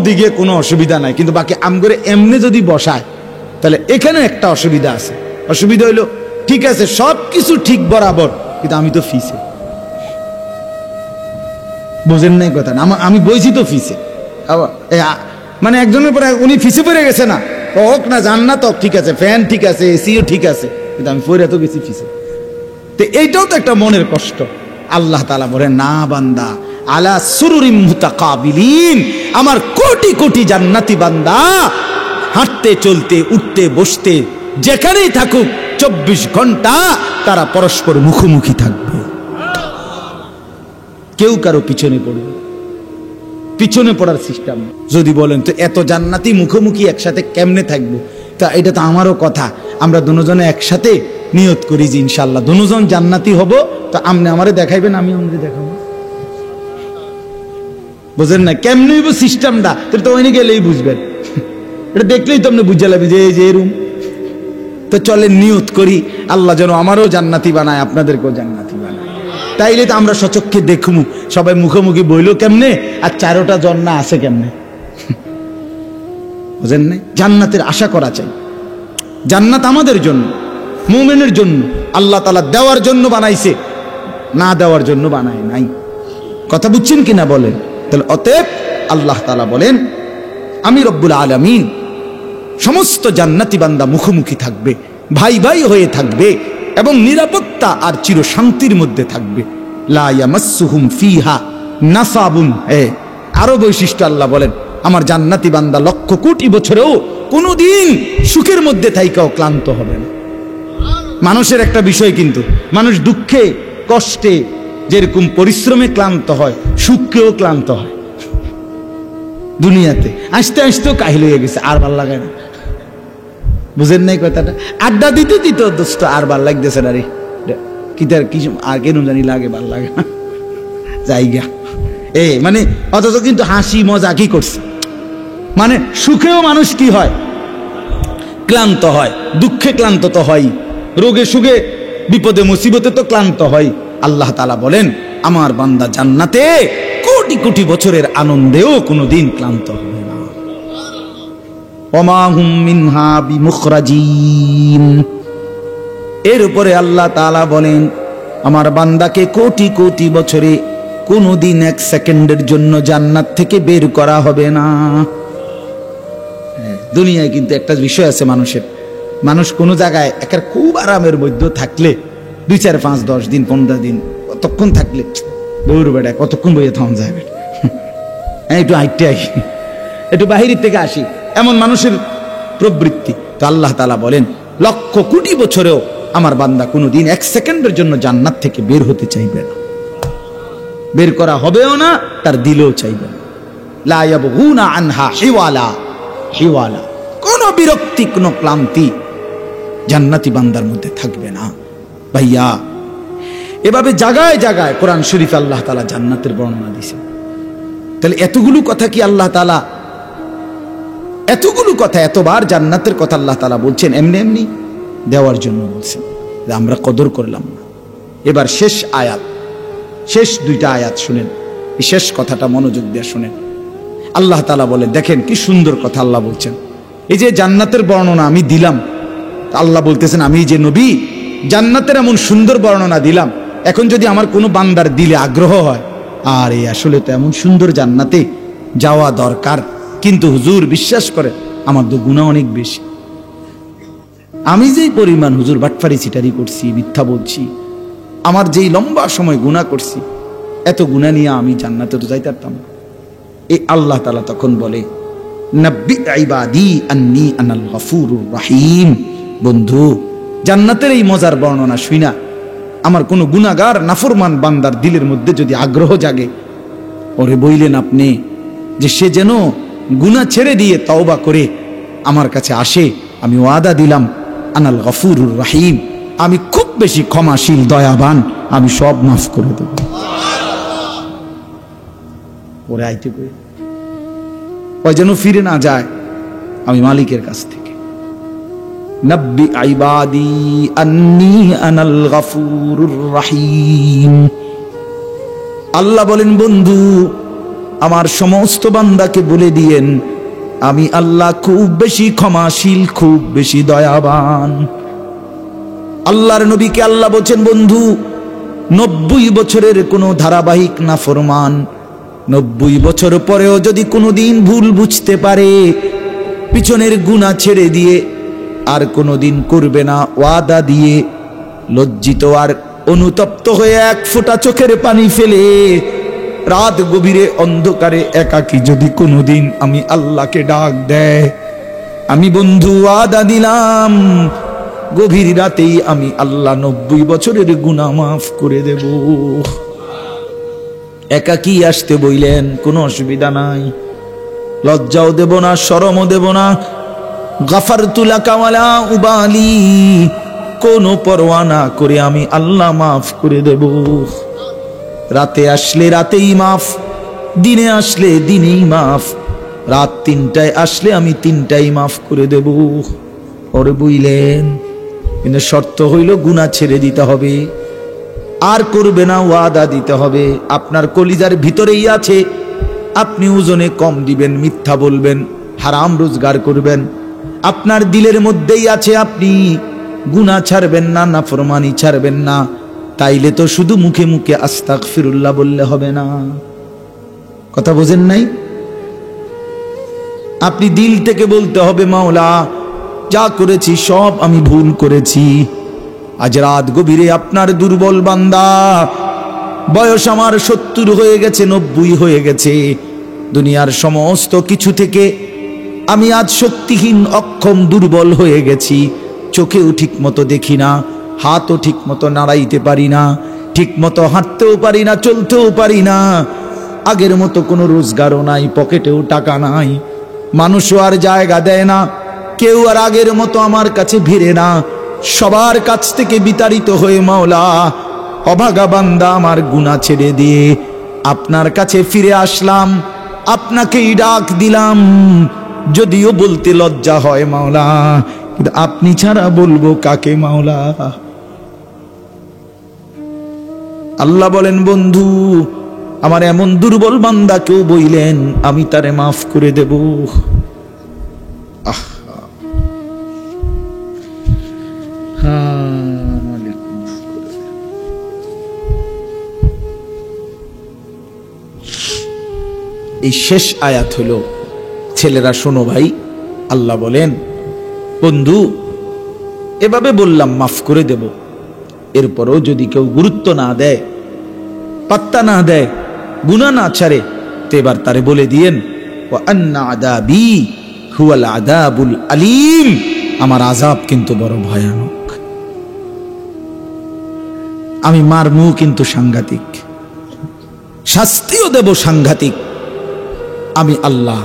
A: দিকে কোনো অসুবিধা নাই। কিন্তু বাকি আমগরে এমনি যদি বসায় তাহলে এখানে একটা অসুবিধা আছে। অসুবিধা হইলো, ঠিক আছে সব কিছু ঠিক বরাবর, কিন্তু আমি তো ফিসে। বোঝেন নাই কথা? আমি বইছি তো ফিসে। মানে একজনের পরে উনি ফিসে পড়ে গেছে না, হোক না জান্নাত হোক, ঠিক আছে, ফ্যান ঠিক আছে, এসিও ঠিক আছে, কিন্তু আমি পড়ে তো গেছি ফিসে। তো এইটাও তো একটা মনের কষ্ট। আল্লাহ তাআলা বলেন, না বান্দা, আলা সুরুরিম মুতাকাবিলিন, আমার কোটি কোটি জান্নাতি বান্দা হাঁটতে চলতে উঠতে বসতে যেখানেই থাকুক 24 ঘন্টা তারা পরস্পর মুখোমুখি থাকবে। কেউ কারো পিছনে পড়বে, পিছনে পড়ার সিস্টেম। যদি বলেন তো এত জান্নাতি মুখোমুখি একসাথে কেমনে থাকবো, তা এটা তো আমারও কথা। আমরা দুজনে একসাথে নিয়ত করি যে ইনশাআল্লাহ দুজন জান্নাতি হব, তো আপনি আমারে দেখাইবেন, আমি আমারে দেখাবো। বুঝেন না কেমনি সিস্টেমটা? তো ওইনি গেলেই বুঝবেন, এটা দেখলেই তো আপনি বুঝে লাগবে যে এই যে রুম। তো চলে নিয়ত করি আল্লাহ যেন আমারও জান্নাতি বানায়, আপনাদেরকেও জান্নাতি বানায়। তাইলে তো আমরা সচক্ষে দেখমু সবাই মুখোমুখি বইলো কেমনে, আর 4টা জন্না আছে কেমনে। বুঝেন না? জান্নাতের আশা করা চাই। জান্নাত আমাদের জন্য, মুমিনের জন্য আল্লাহ তাআলা দেওয়ার জন্য বানাইছে, না দেওয়ার জন্য বানায় নাই। কথা বুঝছেন কিনা বলেন? তাহলে অতএব আল্লাহ তাআলা বলেন, আমি রব্বুল আলামিন সমস্ত জান্নাতি বান্দা মুখোমুখি থাকবে, ভাই ভাই হয়ে থাকবে, এবং নিরাপত্তা আর চির শান্তির মধ্যে থাকবে। লা ইয়ামাসসুহুম ফিহা নাসাবুন। আরো বৈশিষ্ট্য আল্লাহ বলেন, আমার জান্নাতি বান্দা লক্ষ কোটি বছরেও কোনোদিন সুখের মধ্যে থাইকাও ক্লান্ত হবে না। মানুষের একটা বিষয়, কিন্তু মানুষ দুঃখে কষ্টে যেরকম পরিশ্রমে ক্লান্ত হয়, সুখেও ক্লান্ত হয়। দুনিয়াতে আসতে আসতেও কাহিল হয়ে গেছে, আর ভাল লাগে না। বুঝেন নাই কথাটা? আড্ডা দিতে দিতে দোস্ত আর ভাল লাগতেছে না রে, কি তার কি আর কেন জানি লাগে, ভাল লাগে না জায়গা মানে। অথচ কিন্তু হাসি মজা কি করছে, মানে সুখেও মানুষ কি হয়, ক্লান্ত হয়। দুঃখে ক্লান্ত তো হয়, রোগে সুখে বিপদে মুসিবতে তো ক্লান্ত হয়। আল্লাহ তাআলা বলেন, আমার বান্দা জান্নাতে কোটি কোটি বছরের আনন্দেও কোনোদিন ক্লান্ত হবে না। ওমা হুম মিনহা বিমুখরাজিন। এর উপরে আল্লাহ তাআলা বলেন, আমার বান্দাকে কোটি কোটি বছরে কোনোদিন 1 সেকেন্ডের জন্য জান্নাত থেকে বের করা হবে না। দুনিয়ায় কিন্তু একটা বিষয় আছে মানুষের, মানুষ কোনো জায়গায় একার খুব আরামের মধ্যে থাকলে 2, 4, 5, 10 দিন 15 দিন কতক্ষণ থাকলে দৌড় বেড়া, কতক্ষণ বইয়ে থাম যায়, একটু হাইটে আসি, একটু বাহিরের থেকে আসি, এমন মানুষের প্রবৃত্তি। তো আল্লাহ তাআলা বলেন, লক্ষ কোটি বছরেও আমার বান্দা কোনোদিন 1 সেকেন্ডের জন্য জান্নাত থেকে বের হতে চাইবে না, বের করা হবেও না, তার দিলেও চাইবে না। লা ইয়াবগুনা আনহা হিওয়ালা। হিওয়ালা, কোনো বিরক্তি, কোনো ক্লান্তি জান্নাতি বান্দার মধ্যে থাকবে না। ভাইয়া, এভাবে জায়গায় জায়গায় কোরআন শরীফে আল্লাহ তাআলা জান্নাতের বর্ণনা দিয়েছেন। তাহলে এতগুলো কথা কি আল্লাহ তাআলা, এতগুলো কথা, এতবার জান্নাতের কথা আল্লাহ তাআলা বলছেন এমনি এমনি দেওয়ার জন্য বলছেন, আমরা কদর করলাম না। এবার শেষ আয়াত, শেষ 2টা আয়াত শুনেন, এই শেষ কথাটা মনোযোগ দিয়ে শুনেন। আল্লাহ তাআলা বলেন, দেখেন কি সুন্দর কথা আল্লাহ বলছেন। এই যে জান্নাতের বর্ণনা আমি দিলাম, আল্লাহ বলতেছেন, আমি যে নবী জান্নাতের এমন সুন্দর বর্ণনা দিলাম, এখন যদি আমার কোনো বান্দার দিলে আগ্রহ হয়, আর এই আসলে তো এমন সুন্দর জান্নাতে যাওয়া দরকার, কিন্তু হুজুর বিশ্বাস করে আমার তো গুনাহ অনেক বেশি, আমি যেই পরিমাণ হুজুর বাটফারি চিটারি করছি, মিথ্যা বলছি, আমার যেই লম্বা সময় গুনাহ করছি, এত গুনাহ নিয়ে আমি জান্নাতে তো যাইতে পারতাম না। এই আল্লাহ তাআলা তখন বলে, নাব্বি ইবাদি আন্নী আনাল গফুরুর রহিম। বন্ধু, জান্নাতের এই মজার বর্ণনা শুইনা আমার কোনো গুনাহগার নাফরমান বান্দার দিলের মধ্যে যদি আগ্রহ জাগে, ওরে বইলেন আপনি যে সে যেন গুনাহ ছেড়ে দিয়ে তওবা করে আমার কাছে আসে, আমি ওয়াদা দিলাম আনাল গফুরুর রহিম, আমি খুব বেশি ক্ষমাশীল, দয়াবান, আমি সব মাফ করে দেব। ওরে আইতে কই, ওই যেন ফিরে না যায় আমি মালিকের কাছ থেকে। নাব্বি ইবাদি আন্নী আনাল গফুরুর রহিম। আল্লাহ বলেন, বন্ধু আমার সমস্ত বান্দাকে বলে দিয়েন, আমি আল্লাহ খুব বেশি ক্ষমাশীল, খুব বেশি দয়াবান। আল্লাহর নবীকে আল্লাহ বলছেন, বন্ধু 90 বছরের কোনো ধারাবাহিক নাফরমান 90 বছর পরেও যদি কোনোদিন ভুল বুঝতে পারে, পিছনের গুনাহ ছেড়ে দিয়ে আর কোনোদিন করবে না ওয়াদা দিয়ে, লজ্জিত আর অনুতপ্ত হয়ে এক ফোঁটা চোখের পানি ফেলে রাত গভীরে অন্ধকারে একাকী যদি কোনোদিন আমি আল্লাহকে ডাক দেয়, আমি বন্ধু ওয়াদা দিলাম গভীর রাতেই আমি আল্লাহ 90 বছরের গুনাহ মাফ করে দেব। একাকী আসতে বইলেন, কোনো অসুবিধা নাই, লজ্জাও দেব না, শরমও দেব না। গাফারতু লাকা ওয়ালা উবালি, কোনো পরোয়া না করে আমি আল্লাহ মাফ করে দেব। রাতে আসলে রাতেই মাফ, দিনে আসলে দিনেই মাফ, রাত 3টায় আসলে আমি 3টাই মাফ করে দেব। ওরে বুঝলেন, কিন্তু শর্ত হইল গুনাহ ছেড়ে দিতে হবে, আর করবে না ওয়াদা দিতে হবে। আপনার কলিজার ভিতরেই আছে, আপনি ওজনে কম দিবেন, মিথ্যা বলবেন, হারাম রোজগার করবেন। আপনার দিলের মধ্যেই আছে, আপনি গুনাহ ছাড়বেন না, নাফরমানি ছাড়বেন না। তাইলে তো শুধু মুখে মুখে আস্তাগফিরুল্লাহ বললে হবে না। কথা বোঝেন নাই? আপনি দিল থেকে বলতে হবে, মাওলা যা করেছি সব আমি ভুল করেছি। আজ রাত গভীরে আপনার দুর্বল বান্দা, বয়স আমার 70 হয়ে গেছে, 90 হয়ে গেছে, দুনিয়ার সমস্ত কিছু থেকে আমি আজ শক্তিহীন, অক্ষম, দুর্বল হয়ে গেছি। চোখেও ঠিক মতো দেখি না, হাতও ঠিক মতো নাড়াইতে পারি না, ঠিক মতো হাঁটতেও পারি না, চলতেও পারি না। আগের মতো কোনো রোজগারও নাই, পকেটেও টাকা নাই, মানুষও আর জায়গা দেয় না, কেউ আর আগের মতো আমার কাছে ভিড়ে না, সবার কাছ থেকে বিতাড়িত হয়ে মাওলা অভাগা বান্দা আমার গুনাহ ছেড়ে দিয়ে আপনার কাছে ফিরে আসলাম, আপনাকেই ডাক দিলাম। যদিও বলতে লজ্জা হয় মাওলা, কিন্তু আপনি ছাড়া বলবো কাকে মাওলা? আল্লাহ বলেন, বন্ধু আমার এমন দুর্বল বান্দা কেউ বইলেন আমি তারে মাফ করে দেব। এই শেষ আয়াত হলো, ছেলেরা শোনো ভাই, আল্লাহ বলেন বন্ধু এভাবে বললাম মাফ করে দেব, এরপরও যদি কেউ গুরুত্ব না দেয়, পাত্তা না দেয়, গুনাহ না ছাড়ে, তো এবার তারে বলে দিয়েন ওয়া আন্না আযাবি হুয়াল আযাবুল আলীম, আমার আযাব কিন্তু বড় ভয়ানক, আমি মারমু কিন্তু সাংঘাতিক, শাস্তিও দেব সাংঘাতিক। আমি আল্লাহ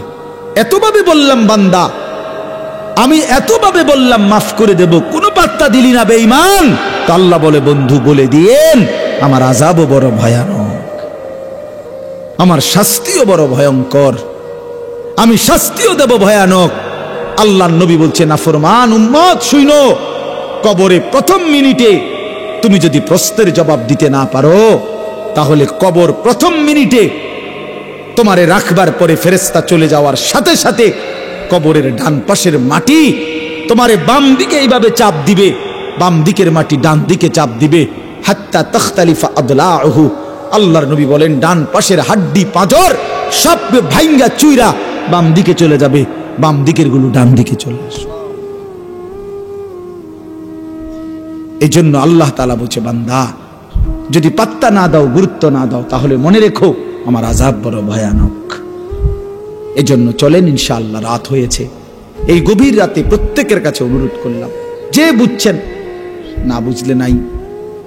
A: এতভাবে বললাম বান্দা, আমি এতভাবে বললাম মাফ করে দেব, কোনো পাত্তা দিলি না বেঈমান। তো আল্লাহ বলে বন্ধু বলে দিয়েন আমার আযাবও বড় ভয়ানক, আমার শাস্তিও বড় ভয়ঙ্কর, আমি শাস্তিও দেব ভয়ানক। আল্লাহর নবী বলছে, নাফরমান উম্মত শুনো, কবরে প্রথম মিনিটে তুমি যদি প্রশ্নের জবাব দিতে না পারো, তাহলে কবর প্রথম মিনিটে তোমারে রাখবার পরে ফেরেশতা চলে যাওয়ার সাথে সাথে কবরের ডান পাশের মাটি তোমারে বাম দিকে এইভাবে চাপ দিবে, বাম দিকের মাটি ডান দিকে চাপ দিবে, হাত্তা তাখতালিফা আদলাহু। আল্লাহর নবী বলেন ডান পাশের হাড্ডি পাঁজর সব ভাঙ্গা চুইরা বাম দিকে চলে যাবে, বাম দিকের গুলো ডান দিকে চলে আসবে। এই জন্য আল্লাহ তাআলা বলছে, বান্দা যদি পাত্তা না দাও, গুরুত্ব না দাও, তাহলে মনে রেখো আমার আযাব বড় ভয়ানক। এজন্য চলেন, ইনশাআল্লাহ রাত হয়েছে, এই গভীর রাতে প্রত্যেকের কাছে অনুরোধ করলাম, যে বুঝছেন, না বুঝলে নাই,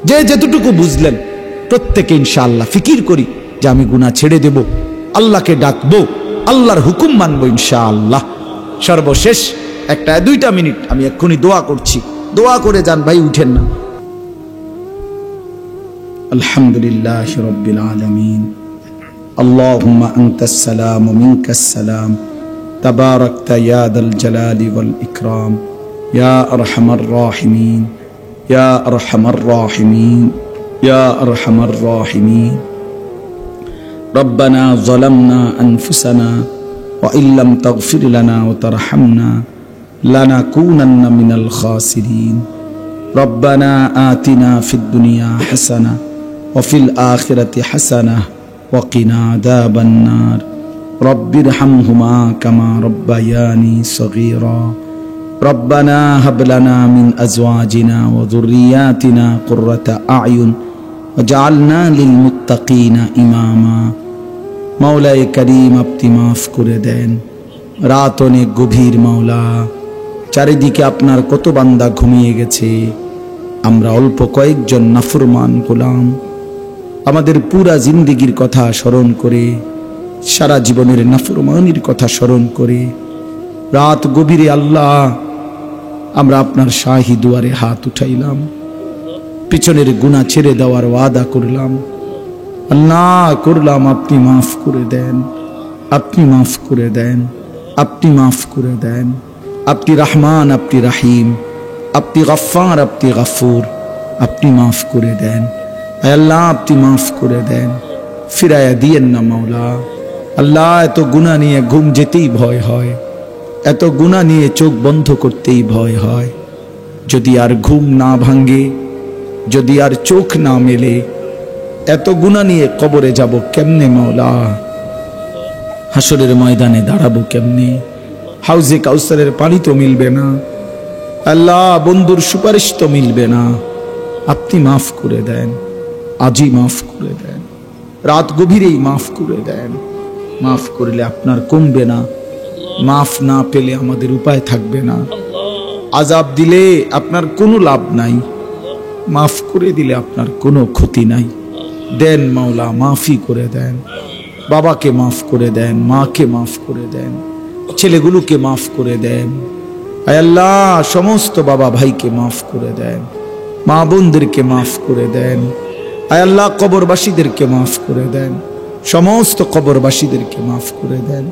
A: যে যেতটুকু বুঝলেন, প্রত্যেকে ইনশাআল্লাহ ফিকির করি যে আমি গুনাহ ছেড়ে দেব, আল্লাহকে ডাকবো, আল্লাহর হুকুম মানবো ইনশাআল্লাহ। সর্বশেষ 1-2 মিনিট আমি এক্ষুনি দোয়া করছি, দোয়া করে যান ভাই, উঠেন না। আলহামদুলিল্লাহি রাব্বিল আলামিন, اللهم أنت السلام ومنك السلام تباركت يا ذا الجلال والإكرام يا أرحم الراحمين يا أرحم الراحمين يا أرحم الراحمين ربنا ظلمنا أنفسنا وإن لم تغفر لنا وترحمنا لنكونن من الخاسرين ربنا آتنا في الدنيا حسنة وفي الآخرة حسنة وقنا عذاب النار رب ارحمهما كما ربياني صغيرا ربنا هب لنا من أزواجنا وذرياتنا قرة أعين وجعلنا للمتقين إماما মাওলায়ে করিম আপনি মাফ করে দেন। রাত অনেক গভীর মাওলা, চারিদিকে আপনার কত বান্দা ঘুমিয়ে গেছে, আমরা অল্প কয়েকজন নাফরমান গোলাম আমাদের পুরা জিন্দেগীর কথা স্মরণ করে, সারা জীবনের নাফরমানির কথা স্মরণ করে রাত গভীরে আল্লাহ আমরা আপনার শাহী দুয়ারে হাত উঠাইলাম, পিছনের গুনাহ ছেড়ে দেওয়ার ওয়াদা করলাম, আল্লাহ করলাম আপনি মাফ করে দেন, আপনি মাফ করে দেন, আপনি মাফ করে দেন। আপনি রহমান, আপনি রহিম, আপনি গফফার, আপনি গফুর, আপনি মাফ করে দেন। আয় আল্লাহ আপনি মাফ করে দেন, ফিরায়া দিয়েন না মাওলা। আল্লাহ এত গুনাহ নিয়ে ঘুম যেতেই ভয় হয়, এত গুনাহ নিয়ে চোখ বন্ধ করতেই ভয় হয়। যদি আর ঘুম না ভাঙ্গে, যদি আর চোখ না মেলে, এত গুনাহ নিয়ে কবরে যাব কেমনে মাওলা? হাসরের ময়দানে দাঁড়াবো কেমনে? হাউজে কাউসারের পানি তো মিলবে না, আল্লাহ বন্ধুর সুপারিশ তো মিলবে না। আপনি মাফ করে দেন, আজই মাফ করে দেন, রাত গভীরেই মাফ করে দেন। মাফ করলে আপনার কমবে না, মাফ না পেলে আমাদের উপায় থাকবে না। আযাব দিলে আপনার কোনো লাভ নাই, মাফ করে দিলে আপনার কোনো ক্ষতি নাই। দেন মাওলা, মাফই করে দেন। বাবাকে মাফ করে দেন, মাকে মাফ করে দেন, ছেলেগুলোকে মাফ করে দেন। আয় আল্লাহ সমস্ত বাবা ভাইকে মাফ করে দেন, মা বোনদেরকে মাফ করে দেন। আয় আল্লাহ কবরবাসীদেরকে মাফ করে দেন, সমস্ত কবরবাসীদেরকে মাফ করে দেন।